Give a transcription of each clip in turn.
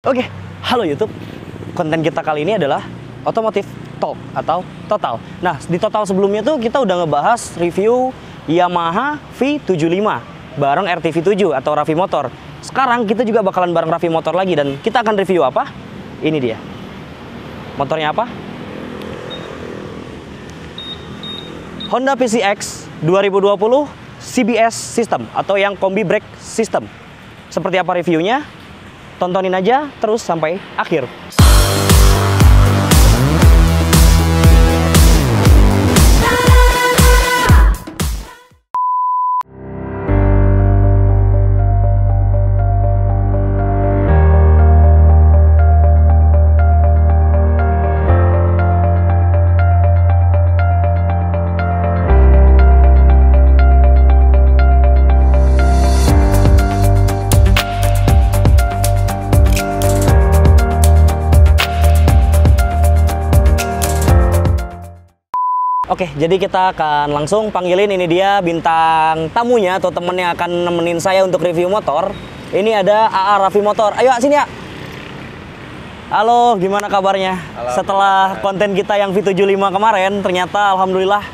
Oke, halo YouTube. Konten kita kali ini adalah Otomotif Talk atau Total. Nah, di Total sebelumnya tuh kita udah ngebahas review Yamaha V75 bareng RTV7 atau Raffi Motor. Sekarang kita juga bakalan bareng Raffi Motor lagi dan kita akan review apa? Ini dia. Motornya apa? Honda PCX 2020 CBS System atau yang Kombi Brake System. Seperti apa reviewnya? Tontonin aja terus sampai akhir. Oke, jadi kita akan langsung panggilin ini dia bintang tamunya atau temen yang akan nemenin saya untuk review motor. Ini ada AA Raffi Motor. Ayo sini ya. Halo, gimana kabarnya? Setelah konten kita yang V75 kemarin, ternyata alhamdulillah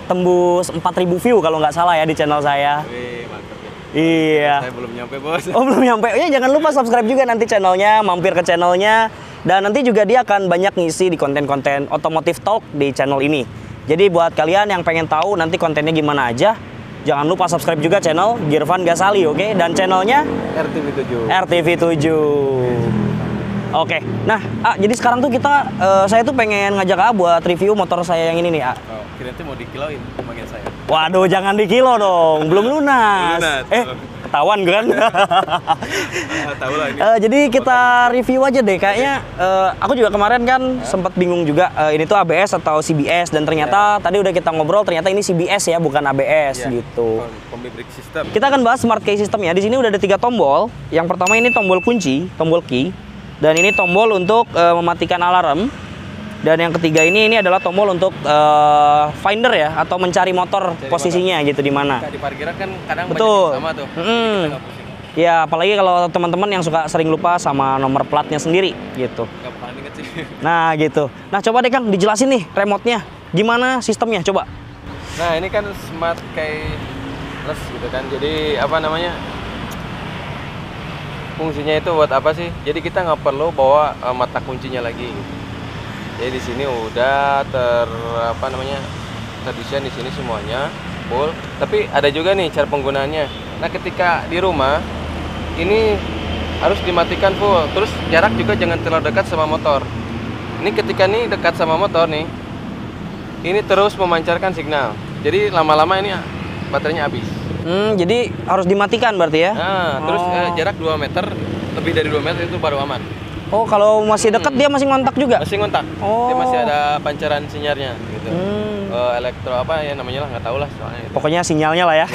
tembus 4.000 view kalau nggak salah ya di channel saya. Wih, mantap ya. Iya. Saya belum nyampe, Bos. Oh, belum nyampe. Ya, jangan lupa subscribe juga nanti channelnya, mampir ke channelnya. Dan nanti juga dia akan banyak ngisi di konten-konten Otomotif Talk di channel ini. Jadi buat kalian yang pengen tahu nanti kontennya gimana aja, jangan lupa subscribe juga channel Girvan Gasali, oke? Dan channelnya RTV7. RTV7. Oke. Nah, jadi sekarang tuh saya tuh pengen ngajak buat review motor saya yang ini nih, Oh, kira-kira mau dikiloin bagian saya. Waduh, jangan dikilo dong, belum lunas. Ketahuan kan? Tahu lah ini. Jadi kita review aja deh. Kayaknya aku juga kemarin kan sempat bingung juga ini tuh ABS atau CBS dan ternyata tadi udah kita ngobrol ternyata ini CBS ya, bukan ABS gitu. Kombi Brake System. Kita akan bahas Smart Key System ya. Di sini udah ada 3 tombol. Yang pertama ini tombol kunci, tombol key, dan ini tombol untuk mematikan alarm. Dan yang ketiga ini adalah tombol untuk finder ya, atau mencari motor posisinya gitu di mana. Di parkiran kan kadang betul. banyak yang sama tuh. Kita nggak pusing. Ya, apalagi kalau teman-teman yang suka sering lupa sama nomor platnya sendiri gitu. Nggak bakalan inget sih. Nah gitu. Nah coba deh Kang dijelasin nih remote-nya. Gimana sistemnya coba? Nah ini kan smart keyless gitu kan. Jadi apa namanya? Fungsinya itu buat apa sih? Jadi kita nggak perlu bawa mata kuncinya lagi. Jadi di sini udah terdesain di sini semuanya full. Tapi ada juga nih cara penggunaannya. Nah ketika di rumah ini harus dimatikan full. Terus jarak juga jangan terlalu dekat sama motor. Ini ketika nih dekat sama motor nih, ini terus memancarkan signal. Jadi lama-lama ini baterainya habis. Jadi harus dimatikan berarti ya? Nah, terus jarak 2 meter, lebih dari 2 meter itu baru aman. Oh, kalau masih dekat dia masih ngontak juga? Masih ngontak. Oh. Dia masih ada pancaran sinyalnya gitu. Elektro apa ya namanya lah, nggak tahu lah soalnya gitu. Pokoknya sinyalnya lah ya.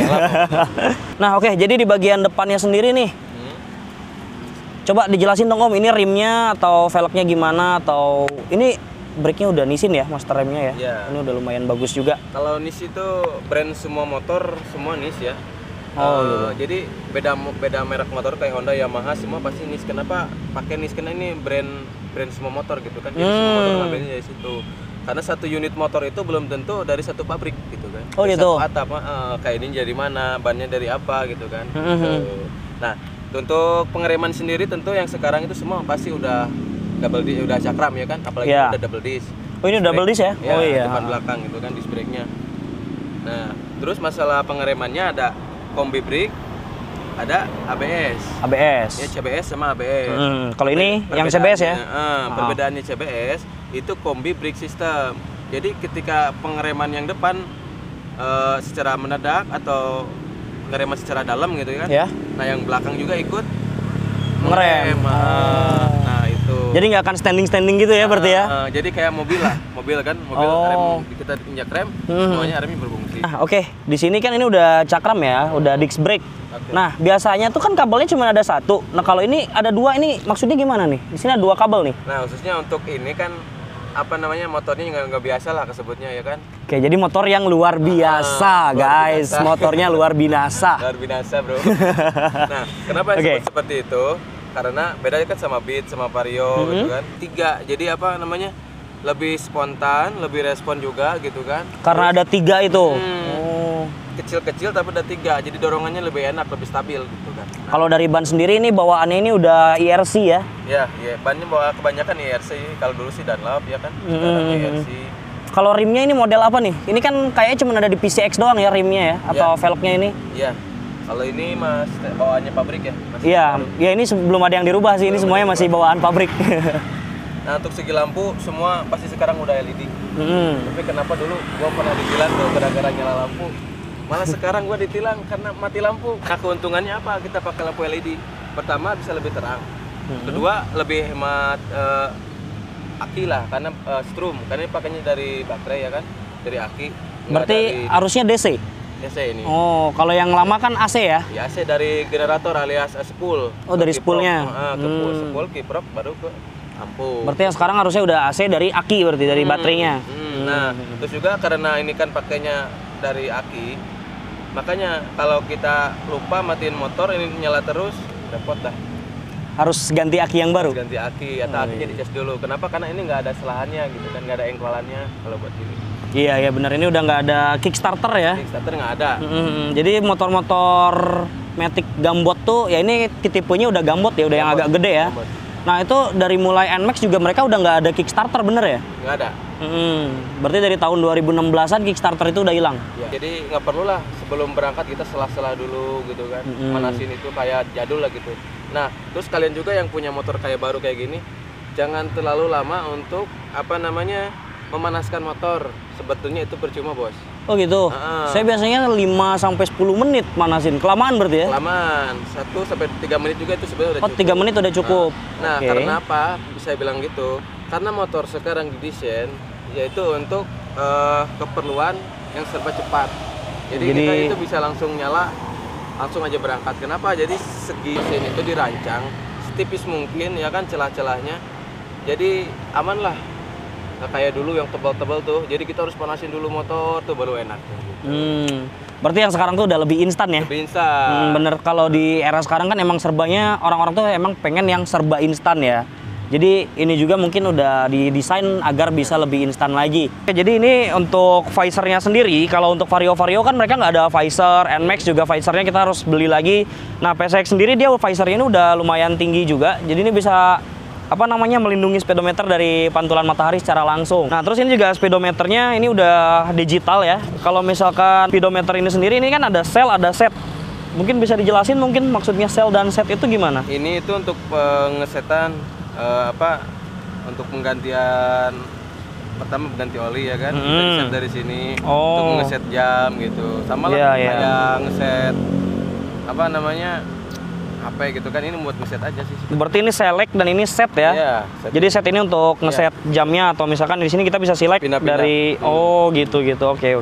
Nah, oke, jadi di bagian depannya sendiri nih. Coba dijelasin dong Om, ini rimnya atau velgnya gimana atau ini brake-nya udah Nissin ya, master remnya ya? Iya. Ini udah lumayan bagus juga. Kalau NIS itu brand semua motor, semua NIS ya. Oh, jadi beda merek motor kayak Honda, Yamaha semua pasti NIS. Kenapa pakai NIS? Karena ini brand semua motor gitu kan. Jadi semua motor ngambilnya dari situ. Karena satu unit motor itu belum tentu dari satu pabrik gitu kan. Oh gitu. Satu atap, kayak ini dari mana, bannya dari apa gitu kan. Nah, untuk pengereman sendiri tentu yang sekarang itu semua pasti udah double disc, udah cakram ya kan, apalagi udah double disc. Oh ini double disc ya? Ya, oh iya. depan belakang gitu kan disc brake-nya. Nah, terus masalah pengeremannya ada Kombi Brake, ada ABS. ABS. Ya CBS sama ABS. Kalau ini yang CBS ya? Perbedaannya CBS itu Kombi Brake System. Jadi ketika pengereman yang depan secara mendadak atau pengereman secara dalam gitu kan. Ya. Nah yang belakang juga ikut ngerem. Nah itu. Jadi nggak akan standing gitu ya berarti ya? Jadi kayak mobil lah, mobil kan, rem kita injak rem, semuanya remnya berfungsi. Oke. Di sini kan ini udah cakram ya, udah disc brake. Nah biasanya tuh kan kabelnya cuma ada 1. Nah kalau ini ada 2, ini maksudnya gimana nih? Di sini ada 2 kabel nih. Nah khususnya untuk ini kan apa namanya, motornya nggak biasa lah kesebutnya ya kan. Oke, jadi motor yang luar biasa, guys. Motornya luar binasa. Luar binasa, bro. Nah, kenapa disebut seperti itu? karena beda kan sama Beat sama Vario gitu kan. 3, jadi apa namanya? Lebih spontan, lebih respon juga gitu kan. Karena ada 3 itu. Oh. Kecil-kecil tapi ada 3, jadi dorongannya lebih enak, lebih stabil gitu kan. Kalau dari ban sendiri ini bawaannya ini udah IRC ya? Ya, bannya bawa kebanyakan IRC. Kalau dulu sih Dunlop ya kan. Sekarang IRC. Kalau rimnya ini model apa nih? Ini kan kayaknya cuma ada di PCX doang ya rimnya ya? Atau velgnya ini? Iya. Kalau ini Mas bawaannya pabrik ya? Iya, ya ini belum ada yang dirubah sih. Ini semuanya masih bawaan pabrik. Nah, untuk segi lampu semua pasti sekarang udah LED. Tapi kenapa dulu gua pernah ditilang tuh gara-gara nyala lampu. Malah sekarang gua ditilang karena mati lampu. Nah, keuntungannya apa? Kita pakai lampu LED. Pertama bisa lebih terang. Kedua lebih hemat aki lah karena strum. Karena ini pakainya dari baterai ya kan, dari aki. Berarti arusnya DC? DC ini. Oh, kalau yang lama kan AC ya? Ya AC dari generator alias spool. Oh, dari spoolnya. Ke spool, kiprok baru ke lampu. Berarti yang sekarang harusnya udah AC dari aki berarti dari baterainya. Nah, terus juga karena ini kan pakainya dari aki, makanya kalau kita lupa matiin motor ini nyala terus, repot dah. Harus ganti aki yang baru? Ganti aki atau akinya dicas dulu. Kenapa? Karena ini nggak ada selahannya gitu kan, nggak ada engkolannya kalau buat ini. Iya, ya benar, ini udah nggak ada kickstarter ya? Kickstarter nggak ada. Jadi motor-motor Matic Gambot tuh, ya ini tipenya udah Gambot ya, udah yang agak gede ya. Gambot. Nah itu dari mulai NMAX juga mereka udah nggak ada kickstarter, bener ya? Nggak ada. Berarti dari tahun 2016an kickstarter itu udah hilang? Ya. Jadi nggak perlu lah sebelum berangkat kita selah-selah dulu gitu kan, manasin itu kayak jadul lah gitu. Nah, terus kalian juga yang punya motor kayak baru kayak gini, jangan terlalu lama untuk apa namanya memanaskan motor. Sebetulnya itu percuma, Bos. Oh gitu? Saya biasanya 5-10 menit manasin. Kelamaan berarti ya? Kelamaan. 1-3 menit juga itu sebenarnya udah cukup. 3 menit udah cukup. Nah, karena apa bisa bilang gitu? Karena motor sekarang didesain yaitu untuk keperluan yang serba cepat. Jadi kita itu bisa langsung nyala, langsung aja berangkat. Kenapa? Jadi segi mesin itu dirancang setipis mungkin ya kan celah-celahnya. Jadi aman lah. Nah, kayak dulu yang tebal-tebal tuh, jadi kita harus panasin dulu motor tuh baru enak. Berarti yang sekarang tuh udah lebih instan ya? Lebih instan. Bener, kalau di era sekarang kan emang serbanya, orang-orang tuh emang pengen yang serba instan ya. Jadi ini juga mungkin udah didesain agar bisa lebih instan lagi. Jadi ini untuk visornya sendiri, kalau untuk Vario-Vario kan mereka nggak ada visor, NMAX juga visornya kita harus beli lagi. Nah PSX sendiri dia visornya ini udah lumayan tinggi juga, jadi ini bisa apa namanya melindungi speedometer dari pantulan matahari secara langsung. Nah terus ini juga speedometernya ini udah digital ya. Kalau misalkan speedometer ini sendiri ini kan ada sel ada set. Mungkin bisa dijelasin mungkin maksudnya sel dan set itu gimana? Ini itu untuk pengesetan untuk penggantian pertama ganti oli ya kan. Kita di-set dari sini untuk ngeset jam gitu. Sama lah kayak ngeset apa namanya HP gitu kan, ini buat ngeset aja sih. Berarti ini select dan ini set ya? Iya, set. Jadi set ini untuk ngeset jamnya atau misalkan di sini kita bisa select dari gitu. Oke.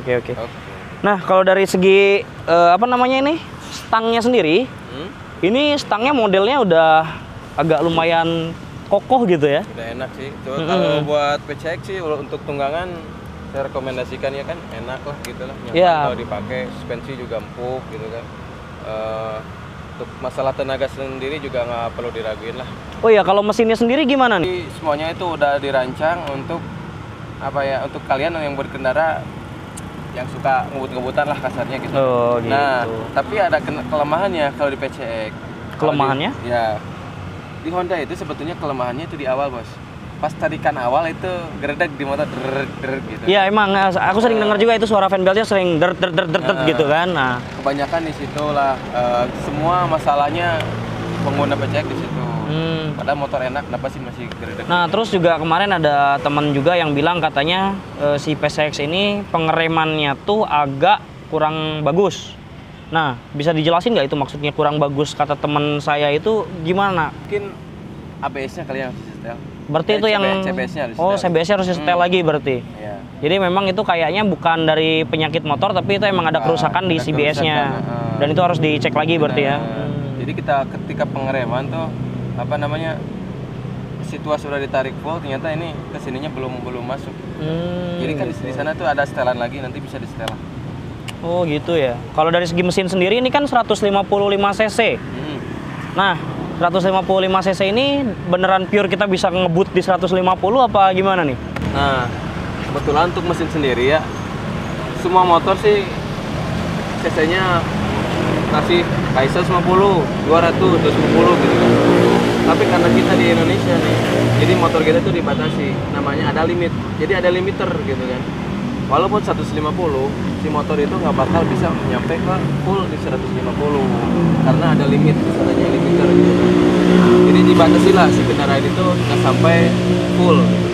Nah, kalau dari segi apa namanya ini? Stangnya sendiri. Ini stangnya modelnya udah agak lumayan kokoh gitu ya. Udah enak sih. Tuh, kalau buat PCX sih untuk tunggangan saya rekomendasikan ya kan, enak lah gitu lah. Kalau dipakai suspensi juga empuk gitu kan. Untuk masalah tenaga sendiri juga nggak perlu diraguin lah. Oh ya, kalau mesinnya sendiri gimana nih? Semuanya itu udah dirancang untuk apa ya? Untuk kalian yang berkendara yang suka ngebut-ngebutan lah kasarnya gitu. Oh, gitu. Nah, tapi ada kelemahannya kalau di PCX. Kelemahannya? Ya. Di Honda itu sebetulnya kelemahannya itu di awal, Bos. Pas tarikan awal itu geredek di motor gitu. Iya emang, aku sering dengar juga itu suara fan beltnya sering der gitu kan. Nah, kebanyakan di situ lah semua masalahnya pengguna PCX di situ. Padahal motor enak, kenapa sih masih geredek? Nah, terus juga kemarin ada teman juga yang bilang katanya si PCX ini pengeremannya tuh agak kurang bagus. Nah, bisa dijelasin nggak itu maksudnya kurang bagus kata teman saya itu gimana? Mungkin ABS-nya kali yang harus disetel. Berarti itu yang CBS-nya harus CBS-nya harus disetel lagi berarti. Iya. Jadi memang itu kayaknya bukan dari penyakit motor tapi itu emang ada kerusakan di CBS-nya. Dan itu harus dicek lagi berarti ya. Jadi kita ketika pengereman tuh apa namanya situasi sudah ditarik full ternyata ini kesininya belum masuk. Jadi kan di sana tuh ada setelan lagi, nanti bisa disetel. Oh gitu ya. Kalau dari segi mesin sendiri ini kan 155 cc. Nah, 155 cc ini beneran pure kita bisa ngebut di 150 apa gimana nih? Nah, kebetulan untuk mesin sendiri ya, semua motor sih cc-nya kasih Kaisa 50, 200, 250 gitu kan. Tapi karena kita di Indonesia nih, jadi motor kita tuh dibatasi, namanya ada limit. Jadi ada limiter gitu kan. Walaupun 150, si motor itu nggak bakal bisa nyampe ke full di 150 karena ada limit di sananya limiter gitu kan. Jadi dibatasi lah si kendaraan itu nggak sampai full gitu.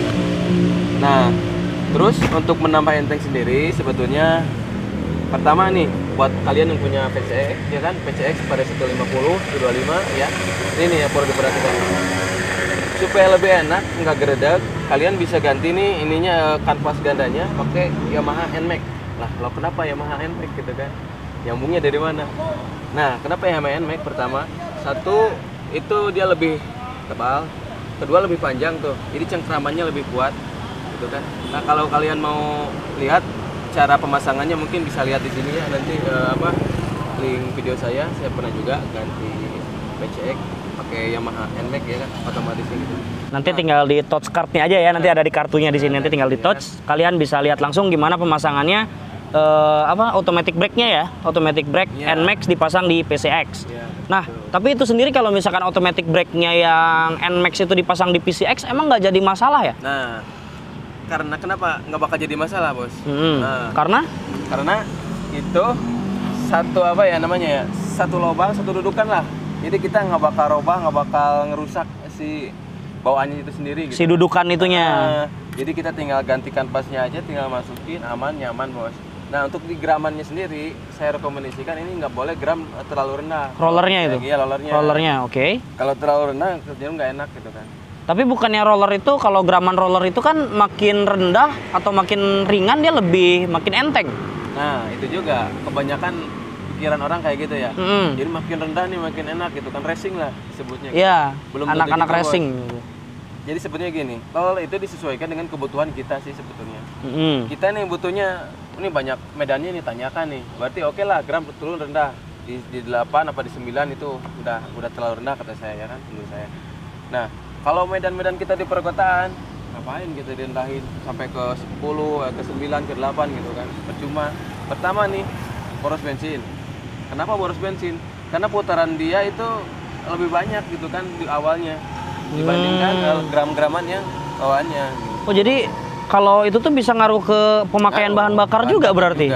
Nah, terus untuk menambah enteng sendiri sebetulnya pertama nih buat kalian yang punya PCX ya kan, PCX pada 150, 125 ya. Ini nih yang perlu diperhatikan. Supaya lebih enak, nggak geredak, kalian bisa ganti nih ininya kanvas gandanya pakai Yamaha NMAX. Lah, lo kenapa Yamaha NMAX gitu kan? Nyambungnya dari mana? Nah, kenapa Yamaha NMAX? Pertama, satu itu dia lebih tebal, kedua lebih panjang tuh, jadi cengkramannya lebih kuat gitu kan. Nah, kalau kalian mau lihat cara pemasangannya mungkin bisa lihat di sini ya nanti link video saya pernah juga ganti PCX pakai Yamaha NMAX ya kan, otomatis gitu. Nanti tinggal di touch cardnya aja ya, nanti ada di kartunya di sini, nanti tinggal di touch. Kalian bisa lihat langsung gimana pemasangannya, automatic brake-nya ya, automatic brake NMAX dipasang di PCX. Nah, tapi itu sendiri kalau misalkan automatic brake-nya yang NMAX itu dipasang di PCX, emang nggak jadi masalah ya? Nah, karena kenapa nggak bakal jadi masalah, Bos? Nah, karena itu satu satu lubang satu dudukan lah. Jadi kita nggak bakal robah, nggak bakal ngerusak si bawaannya itu sendiri gitu. Si dudukan itunya. Jadi kita tinggal ganti kanvasnya aja, tinggal masukin, aman, nyaman, Bos. Nah, untuk di gramannya sendiri saya rekomendasikan ini nggak boleh gram terlalu rendah. Rollernya itu? Iya, rollernya. Rollernya, oke. Kalau terlalu rendah kerjanya nggak enak gitu kan. Tapi bukannya roller itu, kalau graman roller itu kan makin rendah atau makin ringan dia lebih makin enteng. Nah, itu juga kebanyakan pikiran orang kayak gitu ya. Jadi makin rendah nih makin enak gitu kan, racing lah sebutnya. Iya, belum anak-anak gitu, racing. Jadi sebetulnya gini, roller itu disesuaikan dengan kebutuhan kita sih sebetulnya. Kita nih butuhnya, ini banyak medannya nih tanyakan nih. Berarti oke lah gram turun rendah. Di 8 apa di 9 itu udah terlalu rendah kata saya ya kan, menurut saya. Nah, kalau medan-medan kita di perkotaan, ngapain kita direndahin sampai ke 10, ke 9, ke 8 gitu kan. Percuma. Pertama nih, boros bensin. Kenapa boros bensin? Karena putaran dia itu lebih banyak gitu kan di awalnya dibandingkan gram-graman yang bawaannya. Gitu. Oh, jadi kalau itu tuh bisa ngaruh ke pemakaian bahan bakar juga berarti?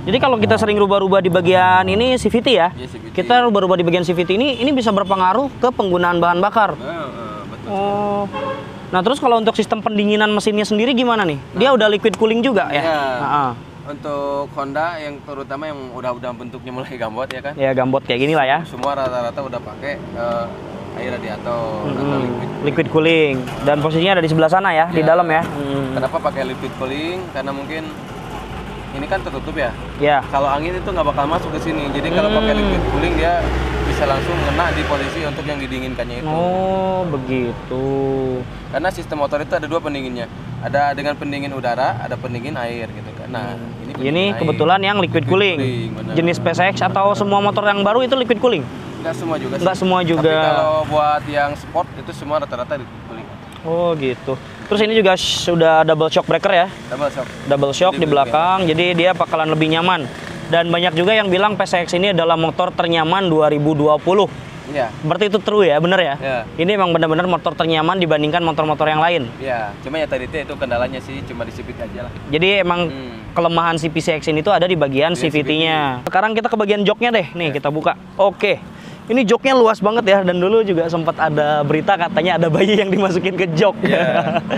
Jadi kalau kita sering rubah-rubah di bagian ini CVT ya, CVT. Kita rubah-rubah di bagian CVT ini bisa berpengaruh ke penggunaan bahan bakar. Betul. Oh, nah terus kalau untuk sistem pendinginan mesinnya sendiri gimana nih? Dia udah liquid cooling juga ya? Untuk Honda yang terutama yang udah bentuknya mulai gambot ya kan? Ya gambot kayak gini lah ya. Semua rata-rata udah pakai air radiator atau liquid cooling. Dan posisinya ada di sebelah sana ya, di dalam ya. Kenapa pakai liquid cooling? Karena mungkin ini kan tertutup ya. Ya. Kalau angin itu nggak bakal masuk ke sini. Jadi kalau pakai liquid cooling dia bisa langsung ngena di posisi untuk yang didinginkannya itu. Oh, begitu. Karena sistem motor itu ada dua pendinginnya. Ada dengan pendingin udara, ada pendingin air gitu kan. Nah, ini kebetulan yang liquid cooling. Jenis PCX atau semua motor yang baru itu liquid cooling? Enggak semua juga sih. Enggak semua juga. Tapi kalau buat yang sport itu semua rata-rata liquid cooling. Oh, gitu. Terus ini juga sudah double shock breaker ya? Double shock di belakang, jadi dia bakalan lebih nyaman. Dan banyak juga yang bilang PCX ini adalah motor ternyaman 2020. Iya. Berarti itu true ya, bener ya? Iya. Ini emang benar-benar motor ternyaman dibandingkan motor-motor yang lain. Iya, cuma ya tadi itu kendalanya sih cuma di CVT aja lah. Jadi emang kelemahan si PCX ini tuh ada di bagian CVT-nya. Sekarang kita ke bagian joknya deh, nih kita buka. Oke. Ini joknya luas banget ya, dan dulu juga sempat ada berita katanya ada bayi yang dimasukin ke jok.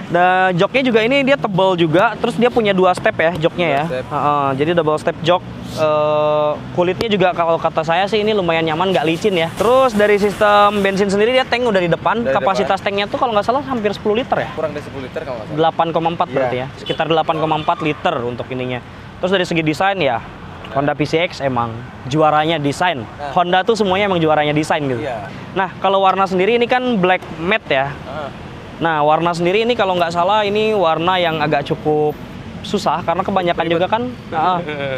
Nah, joknya juga ini dia tebal juga, terus dia punya 2 step ya joknya ya. Jadi double step jok. Kulitnya juga kalau kata saya sih ini lumayan nyaman, nggak licin ya. Terus dari sistem bensin sendiri dia tank udah di depan. Kapasitas tanknya tuh kalau nggak salah hampir 10 liter ya. Kurang dari 10 liter kalau nggak salah. 8,4 berarti ya. Sekitar 8,4 liter untuk ininya. Terus dari segi desain ya, Honda PCX emang juaranya desain. Honda tuh semuanya emang juaranya desain gitu. Nah, kalau warna sendiri ini kan black matte ya. Nah, warna sendiri ini kalau nggak salah ini warna yang agak cukup susah karena kebanyakan juga kan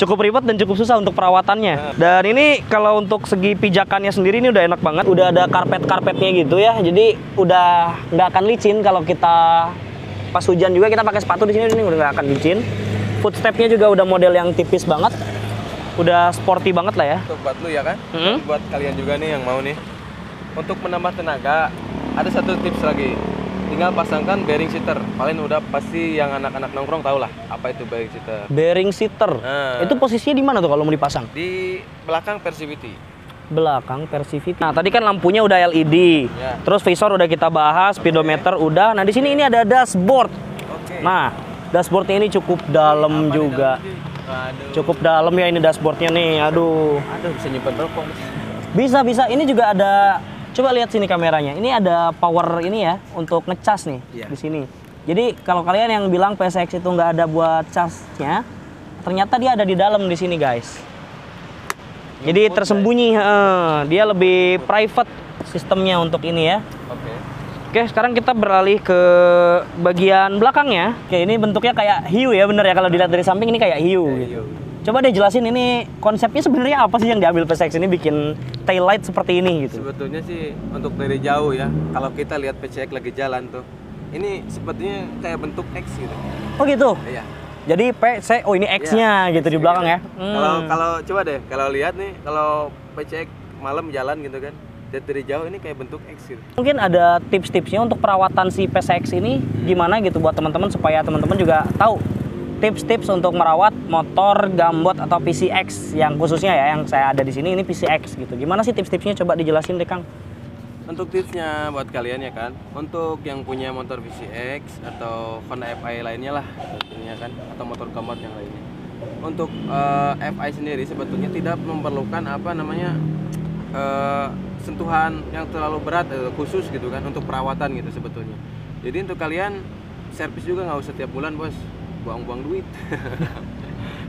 cukup ribet dan cukup susah untuk perawatannya. Dan ini kalau untuk segi pijakannya sendiri ini udah enak banget. Udah ada karpet-karpetnya gitu ya. Jadi udah nggak akan licin kalau kita pas hujan juga kita pakai sepatu di sini ini udah nggak akan licin. Footstepnya juga udah model yang tipis banget. Udah sporty banget lah ya. Untuk buat lu ya kan? Buat kalian juga nih yang mau nih. Untuk menambah tenaga, ada satu tips lagi. Tinggal pasangkan bearing seater. Paling udah pasti yang anak-anak nongkrong tau lah apa itu bearing seater. Bearing seater. Itu posisinya di mana tuh kalau mau dipasang? Di belakang Persivity. Belakang Persivity. Nah, tadi kan lampunya udah LED. Ya. Terus visor udah kita bahas, speedometer udah. Nah, di sini ini ada dashboard. Nah, dashboardnya ini cukup dalam juga. Cukup dalam ya ini dashboardnya nih. Aduh, bisa nyimpen rokok. Bisa. Ini juga ada. Coba lihat sini kameranya. Ini ada power ini ya untuk ngecas nih di sini. Jadi kalau kalian yang bilang PSX itu nggak ada buat casnya, ternyata dia ada di dalam di sini guys. Jadi tersembunyi, dia lebih private sistemnya untuk ini ya. Oke, sekarang kita beralih ke bagian belakangnya. Oke, ini bentuknya kayak hiu ya, bener ya kalau dilihat dari samping ini kayak hiu. Gitu. Coba deh jelasin ini konsepnya sebenarnya apa sih yang diambil PSX ini bikin tail light seperti ini gitu. Sebetulnya sih untuk dari jauh ya, kalau kita lihat PSX lagi jalan tuh, ini sepertinya kayak bentuk X gitu. Oh gitu? Iya. Jadi PSX, oh ini X-nya gitu di belakang ya. Kalau coba deh, kalau lihat nih, kalau PSX malam jalan gitu kan, dari jauh ini kayak bentuk X gitu. Mungkin ada tips-tipsnya untuk perawatan si PSX ini gimana gitu buat teman-teman supaya teman-teman juga tahu tips-tips untuk merawat motor Gambot atau PCX yang khususnya ya yang saya ada di sini ini PCX gitu. Gimana sih tips-tipsnya coba dijelasin deh Kang? Untuk tipsnya buat kalian ya kan, untuk yang punya motor PCX atau Honda FI lainnya lah tentunya kan, atau motor Gambot yang lainnya. Untuk FI sendiri sebetulnya tidak memerlukan apa namanya sentuhan yang terlalu berat khusus gitu kan untuk perawatan gitu sebetulnya. Jadi untuk kalian servis juga nggak usah tiap bulan bos, buang-buang duit.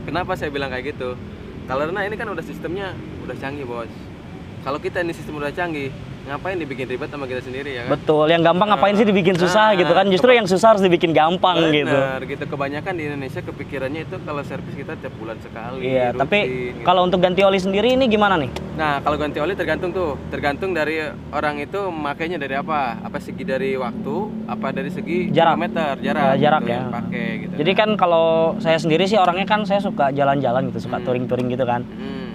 Kenapa saya bilang kayak gitu? Karena ini kan udah sistemnya udah canggih bos. Kalau kita ini sistem udah canggih, ngapain dibikin ribet sama kita sendiri ya kan? Betul, yang gampang ngapain sih dibikin susah gitu kan? Justru yang susah harus dibikin gampang gitu. Benar, gitu. Kebanyakan di Indonesia kepikirannya itu kalau servis kita tiap bulan sekali. Iya, rutin, tapi gitu. kalau untuk ganti oli sendiri ini gimana nih? Nah, kalau ganti oli tergantung dari orang itu makainya dari apa? Apa segi dari waktu, apa dari segi Jarak. kilometer, Jarak gitu, ya. yang pakai gitu. Jadi kan kalau saya sendiri sih orangnya kan saya suka jalan-jalan gitu, suka touring-touring gitu kan.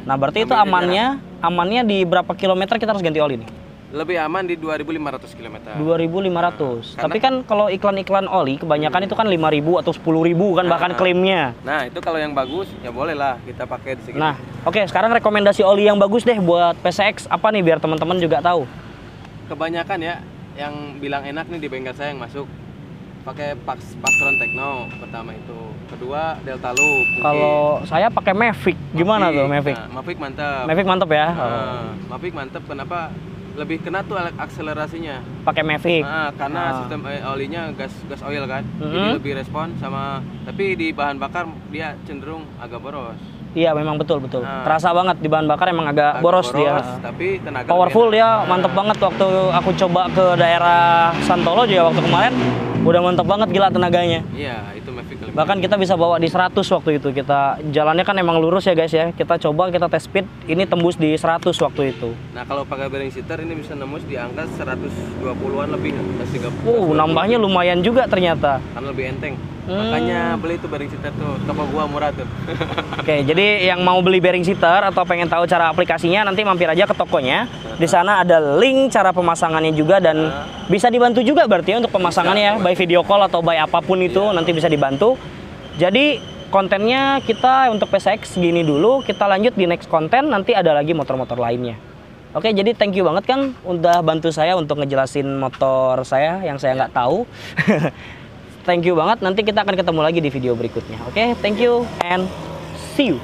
Nah, berarti itu amannya di berapa kilometer kita harus ganti oli nih? Lebih aman di 2.500 km. 2.500. Tapi kan kalau iklan-iklan oli kebanyakan itu kan 5.000 atau 10.000 kan bahkan klaimnya. Nah, itu kalau yang bagus ya boleh lah kita pakai di segitu. Nah, oke, sekarang rekomendasi oli yang bagus deh buat PSX apa nih biar teman-teman juga tahu. Kebanyakan ya yang bilang enak nih di bengkel saya yang masuk pakai Paxron Techno pertama itu. Kedua Delta Loop. Kalau saya pakai Mavic. Gimana tuh Mavic? Nah, Mavic mantap. Mavic mantap ya. Mavic mantap kenapa? Lebih kena tuh akselerasinya. Pakai Mavic. Karena sistem olinya gas oil kan. Jadi lebih respon sama tapi di bahan bakar dia cenderung agak boros. Iya, memang betul. Terasa banget di bahan bakar emang agak boros dia. Tapi tenaga powerful dia, mantep banget waktu aku coba ke daerah Santolo juga waktu kemarin. Udah mantep banget gila tenaganya. Iya, itu Mavic lebih. Bahkan kita bisa bawa di 100 waktu itu. Kita jalannya kan emang lurus ya guys ya. Kita coba kita tes speed, ini tembus di 100 waktu itu. Nah, kalau pakai bearing seater ini bisa nembus di angka 120-an lebih, 30. Nambahnya lumayan juga ternyata. Kan lebih enteng. Makanya beli itu bearing seater tuh, toko gua murah tuh. Oke, jadi yang mau beli bearing seater atau pengen tahu cara aplikasinya nanti mampir aja ke tokonya. Di sana ada link cara pemasangannya juga dan bisa dibantu juga berarti ya untuk pemasangannya by video call atau by apapun itu nanti bisa dibantu. Jadi kontennya kita untuk PSX segini dulu, kita lanjut di next konten nanti ada lagi motor-motor lainnya. Oke, jadi thank you banget Kang udah bantu saya untuk ngejelasin motor saya yang saya nggak tahu. Thank you banget, nanti kita akan ketemu lagi di video berikutnya. Oke, thank you and see you.